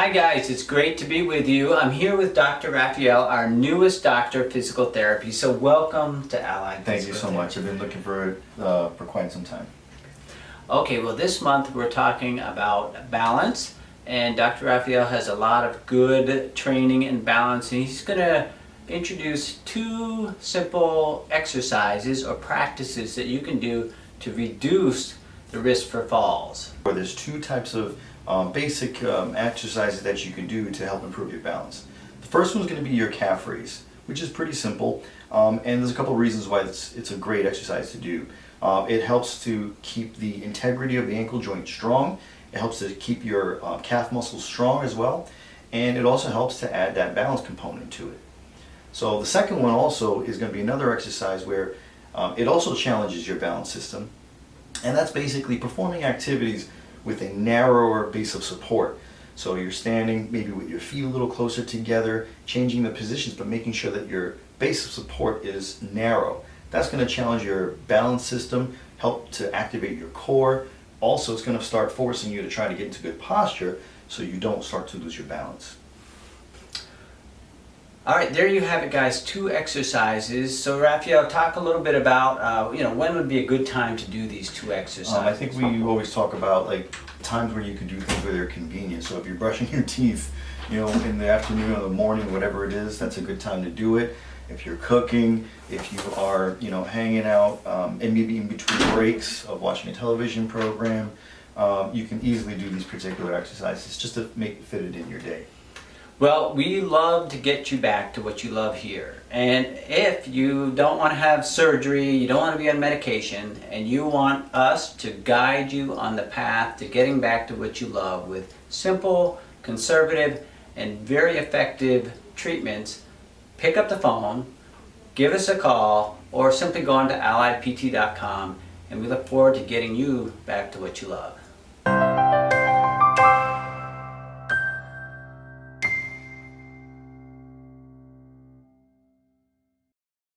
Hi guys, it's great to be with you. I'm here with Dr. Rafael, our newest doctor of physical therapy. So welcome to Allied Thank you Physical so much. Therapy. I've been looking for it for quite some time. Okay, well this month we're talking about balance, and Dr. Rafael has a lot of good training in balance, and he's going to introduce two simple exercises or practices that you can do to reduce the risk for falls. There's two types of basic exercises that you can do to help improve your balance. The first one's going to be your calf raise, which is pretty simple, and there's a couple of reasons why it's a great exercise to do. It helps to keep the integrity of the ankle joint strong. It helps to keep your calf muscles strong as well, and it also helps to add that balance component to it. So the second one also is going to be another exercise where it also challenges your balance system, and that's basically performing activities with a narrower base of support. So you're standing maybe with your feet a little closer together, changing the positions, but making sure that your base of support is narrow. That's going to challenge your balance system, help to activate your core. Also, it's going to start forcing you to try to get into good posture so you don't start to lose your balance. All right, there you have it, guys. Two exercises. So, Rafael, talk a little bit about when would be a good time to do these two exercises. I think we always talk about like times where you can do things where they're convenient. So if you're brushing your teeth, in the afternoon or the morning, whatever it is, that's a good time to do it. If you're cooking, if you are, hanging out, and maybe in between breaks of watching a television program, you can easily do these particular exercises just to fit it in your day. Well, we love to get you back to what you love here. And if you don't want to have surgery, you don't want to be on medication, and you want us to guide you on the path to getting back to what you love with simple, conservative, and very effective treatments, pick up the phone, give us a call, or simply go on to alliedpt.com, and we look forward to getting you back to what you love.